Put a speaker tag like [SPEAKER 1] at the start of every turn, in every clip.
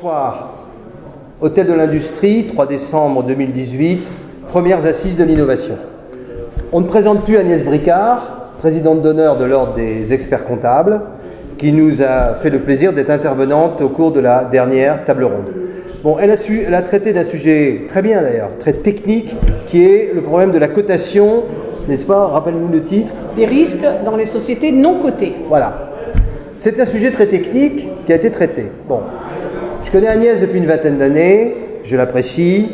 [SPEAKER 1] Bonsoir. Hôtel de l'Industrie, 3 décembre 2018, premières assises de l'innovation. On ne présente plus Agnès Bricard, présidente d'honneur de l'Ordre des experts comptables, qui nous a fait le plaisir d'être intervenante au cours de la dernière table ronde. Bon, elle a traité d'un sujet très bien d'ailleurs, très technique, qui est le problème de la cotation, n'est-ce pas? Rappelle-nous le titre.
[SPEAKER 2] Des risques dans les sociétés non cotées.
[SPEAKER 1] Voilà. C'est un sujet très technique qui a été traité. Bon, je connais Agnès depuis une vingtaine d'années, je l'apprécie,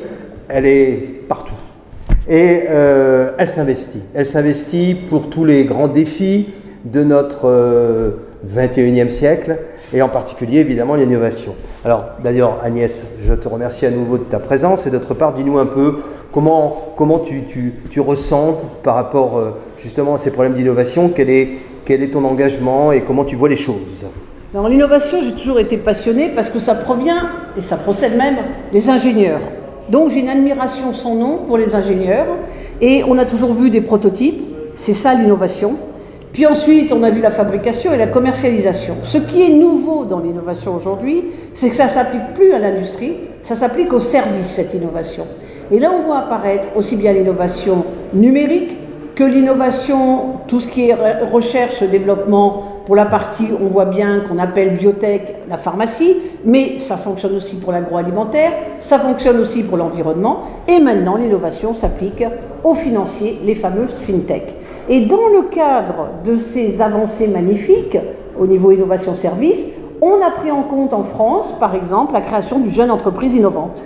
[SPEAKER 1] elle est partout. Et elle s'investit. Elle s'investit pour tous les grands défis de notre 21e siècle, et en particulier, évidemment, l'innovation. Alors, d'ailleurs, Agnès, je te remercie à nouveau de ta présence, et d'autre part, dis-nous un peu comment tu ressens par rapport justement à ces problèmes d'innovation, quel est ton engagement et comment tu vois les choses.
[SPEAKER 2] Dans l'innovation, j'ai toujours été passionnée parce que ça provient, et ça procède même, des ingénieurs. Donc j'ai une admiration sans nom pour les ingénieurs, et on a toujours vu des prototypes, c'est ça l'innovation. Puis ensuite, on a vu la fabrication et la commercialisation. Ce qui est nouveau dans l'innovation aujourd'hui, c'est que ça ne s'applique plus à l'industrie, ça s'applique au service, cette innovation. Et là, on voit apparaître aussi bien l'innovation numérique que l'innovation, tout ce qui est recherche, développement, pour la partie, on voit bien qu'on appelle biotech, la pharmacie, mais ça fonctionne aussi pour l'agroalimentaire, ça fonctionne aussi pour l'environnement, et maintenant l'innovation s'applique aux financiers, les fameuses fintech. Et dans le cadre de ces avancées magnifiques au niveau innovation-service, on a pris en compte en France, par exemple, la création d'une jeune entreprise innovante.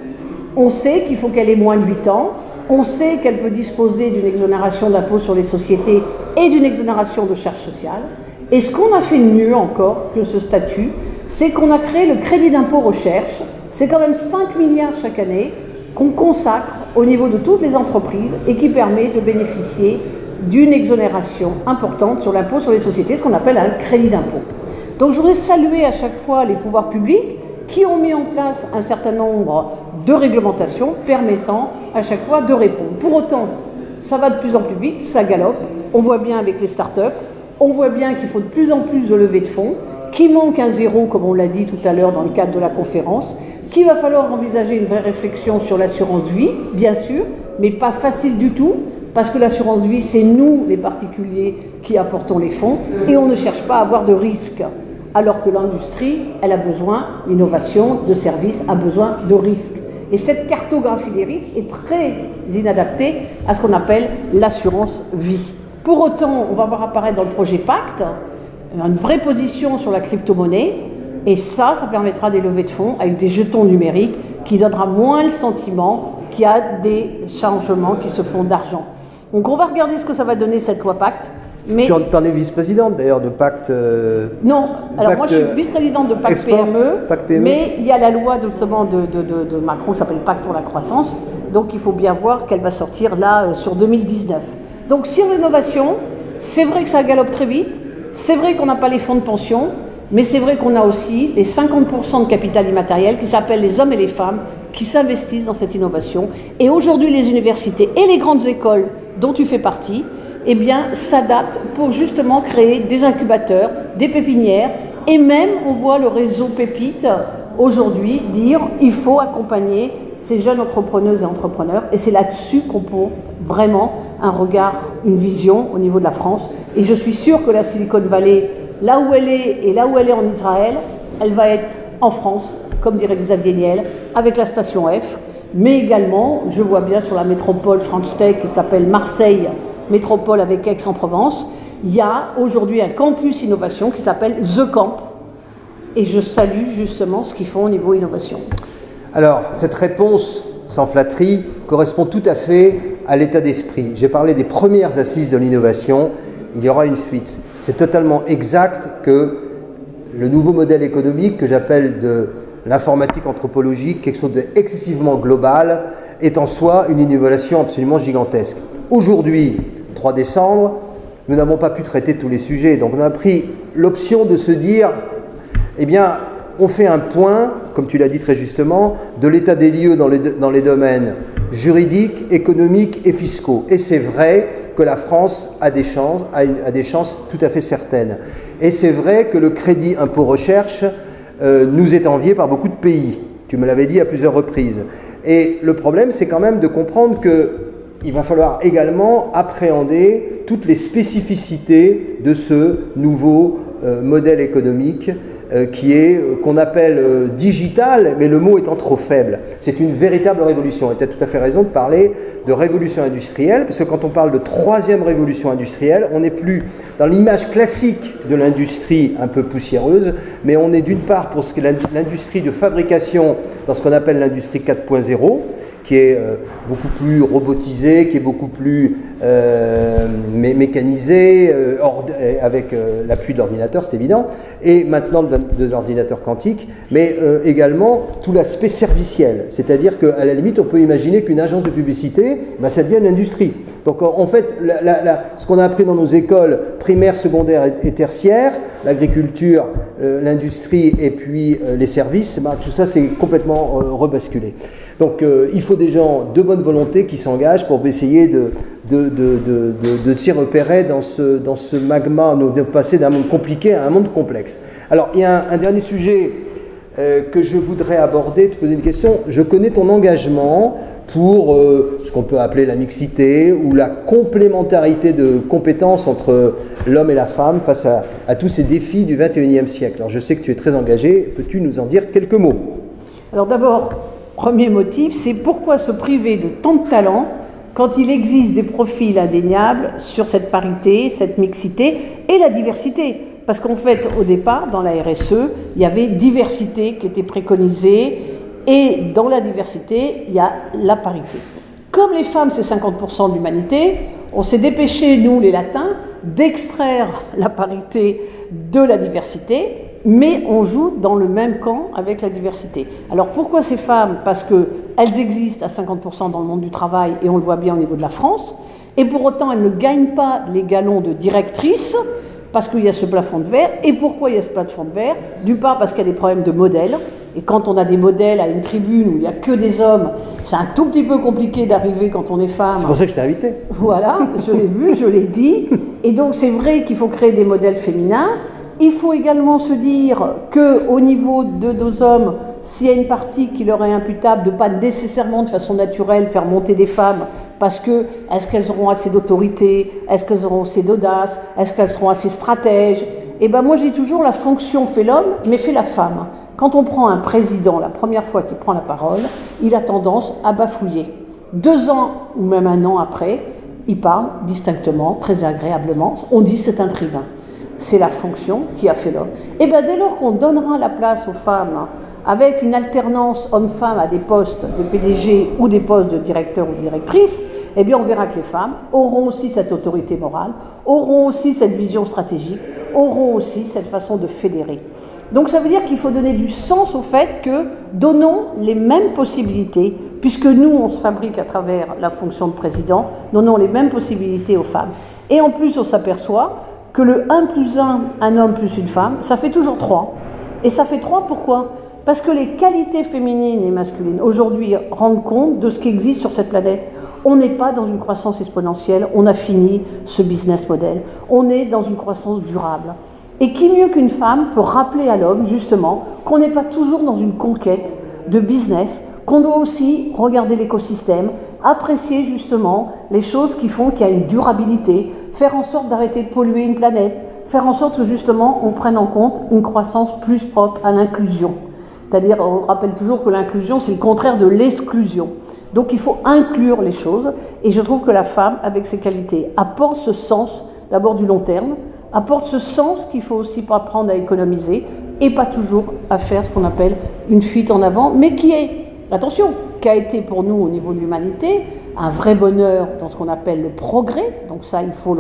[SPEAKER 2] On sait qu'il faut qu'elle ait moins de 8 ans, on sait qu'elle peut disposer d'une exonération d'impôt sur les sociétés et d'une exonération de charges sociales. Et ce qu'on a fait de mieux encore que ce statut, c'est qu'on a créé le crédit d'impôt recherche. C'est quand même 5 milliards chaque année qu'on consacre au niveau de toutes les entreprises et qui permet de bénéficier d'une exonération importante sur l'impôt sur les sociétés, ce qu'on appelle un crédit d'impôt. Donc je voudrais saluer à chaque fois les pouvoirs publics qui ont mis en place un certain nombre de réglementations permettant à chaque fois de répondre. Pour autant, ça va de plus en plus vite, ça galope. On voit bien avec les startups, on voit bien qu'il faut de plus en plus de levées de fonds, qu'il manque un zéro, comme on l'a dit tout à l'heure dans le cadre de la conférence, qu'il va falloir envisager une vraie réflexion sur l'assurance vie, bien sûr, mais pas facile du tout, parce que l'assurance vie, c'est nous, les particuliers, qui apportons les fonds, et on ne cherche pas à avoir de risques. Alors que l'industrie, elle a besoin, l'innovation de services a besoin de risques. Et cette cartographie des risques est très inadaptée à ce qu'on appelle l'assurance vie. Pour autant, on va voir apparaître dans le projet Pacte une vraie position sur la crypto-monnaie, et ça permettra des levées de fonds avec des jetons numériques qui donnera moins le sentiment qu'il y a des changements qui se font d'argent. Donc on va regarder ce que ça va donner cette loi Pacte.
[SPEAKER 1] Mais... Tu en es vice-présidente d'ailleurs de Pacte
[SPEAKER 2] Non, alors moi je suis vice-présidente de Pacte PME, mais il y a la loi justement de Macron qui s'appelle Pacte pour la croissance, donc il faut bien voir qu'elle va sortir là sur 2019. Donc sur l'innovation, c'est vrai que ça galope très vite, c'est vrai qu'on n'a pas les fonds de pension, mais c'est vrai qu'on a aussi les 50% de capital immatériel qui s'appellent les hommes et les femmes qui s'investissent dans cette innovation. Et aujourd'hui, les universités et les grandes écoles dont tu fais partie, eh bien, s'adaptent pour justement créer des incubateurs, des pépinières, et même on voit le réseau Pépite aujourd'hui dire il faut accompagner ces jeunes entrepreneuses et entrepreneurs, et c'est là-dessus qu'on porte vraiment un regard, une vision au niveau de la France. Et je suis sûre que la Silicon Valley, là où elle est et là où elle est en Israël, elle va être en France, comme dirait Xavier Niel, avec la station F, mais également, je vois bien sur la métropole French Tech qui s'appelle Marseille Métropole avec Aix-en-Provence, il y a aujourd'hui un campus innovation qui s'appelle The Camp, et je salue justement ce qu'ils font au niveau innovation.
[SPEAKER 1] Alors, cette réponse, sans flatterie, correspond tout à fait à l'état d'esprit. J'ai parlé des premières assises de l'innovation, il y aura une suite. C'est totalement exact que le nouveau modèle économique que j'appelle de l'informatique anthropologique, quelque chose d'excessivement global, est en soi une innovation absolument gigantesque. Aujourd'hui, 3 décembre, nous n'avons pas pu traiter tous les sujets, donc on a pris l'option de se dire, eh bien, on fait un point, comme tu l'as dit très justement, de l'état des lieux dans les domaines juridiques, économiques et fiscaux. Et c'est vrai que la France a des chances tout à fait certaines. Et c'est vrai que le crédit impôt recherche nous est envié par beaucoup de pays. Tu me l'avais dit à plusieurs reprises. Et le problème, c'est quand même de comprendre qu'il va falloir également appréhender toutes les spécificités de ce nouveau modèle économique qu'on appelle digital, mais le mot étant trop faible. C'est une véritable révolution. Et tu as tout à fait raison de parler de révolution industrielle, parce que quand on parle de troisième révolution industrielle, on n'est plus dans l'image classique de l'industrie un peu poussiéreuse, mais on est d'une part pour ce qui est l'industrie de fabrication dans ce qu'on appelle l'industrie 4.0, qui est beaucoup plus robotisée, qui est beaucoup plus mécanisée, avec l'appui de l'ordinateur, c'est évident, et maintenant de l'ordinateur quantique, mais également tout l'aspect serviciel. C'est-à-dire qu'à la limite, on peut imaginer qu'une agence de publicité, ben, ça devient une industrie. Donc en fait, ce qu'on a appris dans nos écoles primaires, secondaires et tertiaires, l'agriculture, l'industrie et puis les services, ben, tout ça c'est complètement rebasculé. Donc il faut des gens de bonne volonté qui s'engagent pour essayer de s'y repérer dans ce magma, de passer d'un monde compliqué à un monde complexe. Alors il y a un dernier sujet que je voudrais aborder, te poser une question. Je connais ton engagement pour ce qu'on peut appeler la mixité ou la complémentarité de compétences entre l'homme et la femme face à tous ces défis du XXIe siècle. Alors je sais que tu es très engagé, peux-tu nous en dire quelques mots?
[SPEAKER 2] Alors d'abord, premier motif, c'est pourquoi se priver de tant de talent quand il existe des profils indéniables sur cette parité, cette mixité et la diversité. Parce qu'en fait, au départ, dans la RSE, il y avait diversité qui était préconisée, et dans la diversité, il y a la parité. Comme les femmes, c'est 50% de l'humanité, on s'est dépêché, nous les latins, d'extraire la parité de la diversité, mais on joue dans le même camp avec la diversité. Alors pourquoi ces femmes? Parce qu'elles existent à 50% dans le monde du travail, et on le voit bien au niveau de la France, et pour autant elles ne gagnent pas les galons de directrice, parce qu'il y a ce plafond de verre. Et pourquoi il y a ce plafond de verre? D'une part parce qu'il y a des problèmes de modèles, et quand on a des modèles à une tribune où il n'y a que des hommes, c'est un tout petit peu compliqué d'arriver quand on est femme.
[SPEAKER 1] C'est pour ça que je t'ai invité.
[SPEAKER 2] Voilà, je l'ai vu, je l'ai dit. Et donc c'est vrai qu'il faut créer des modèles féminins. Il faut également se dire qu'au niveau de nos hommes, s'il y a une partie qui leur est imputable de ne pas nécessairement de façon naturelle faire monter des femmes, parce que est-ce qu'elles auront assez d'autorité, est-ce qu'elles auront assez d'audace, est-ce qu'elles seront assez stratèges? Et ben moi j'ai toujours la fonction fait l'homme, mais fait la femme. Quand on prend un président, la première fois qu'il prend la parole, il a tendance à bafouiller. 2 ans ou même 1 an après, il parle distinctement, très agréablement, on dit c'est un tribun. C'est la fonction qui a fait l'homme. Et bien dès lors qu'on donnera la place aux femmes avec une alternance homme-femme à des postes de PDG ou des postes de directeur ou directrice, eh bien on verra que les femmes auront aussi cette autorité morale, auront aussi cette vision stratégique, auront aussi cette façon de fédérer. Donc ça veut dire qu'il faut donner du sens au fait que donnons les mêmes possibilités, puisque nous on se fabrique à travers la fonction de président, donnons les mêmes possibilités aux femmes. Et en plus on s'aperçoit que le 1 plus 1, un homme plus une femme, ça fait toujours 3. Et ça fait 3 pourquoi? Parce que les qualités féminines et masculines aujourd'hui rendent compte de ce qui existe sur cette planète. On n'est pas dans une croissance exponentielle, on a fini ce business model. On est dans une croissance durable. Et qui mieux qu'une femme peut rappeler à l'homme justement qu'on n'est pas toujours dans une conquête de business, qu'on doit aussi regarder l'écosystème, apprécier justement les choses qui font qu'il y a une durabilité, faire en sorte d'arrêter de polluer une planète, faire en sorte que justement on prenne en compte une croissance plus propre à l'inclusion. C'est-à-dire, on rappelle toujours que l'inclusion, c'est le contraire de l'exclusion. Donc il faut inclure les choses, et je trouve que la femme, avec ses qualités, apporte ce sens, d'abord du long terme, apporte ce sens qu'il faut aussi apprendre à économiser, et pas toujours à faire ce qu'on appelle une fuite en avant, mais qui est, attention, qui a été pour nous au niveau de l'humanité un vrai bonheur dans ce qu'on appelle le progrès, donc ça il faut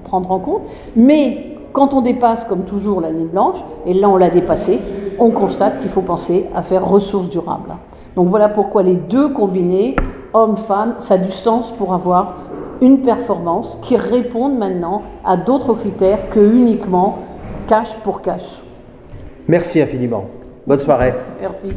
[SPEAKER 2] prendre en compte, mais quand on dépasse comme toujours la ligne blanche, et là on l'a dépassé, on constate qu'il faut penser à faire ressources durables. Donc voilà pourquoi les deux combinés, hommes-femmes, ça a du sens pour avoir une performance qui réponde maintenant à d'autres critères que uniquement cash pour cash.
[SPEAKER 1] Merci infiniment. Bonne soirée.
[SPEAKER 2] Merci.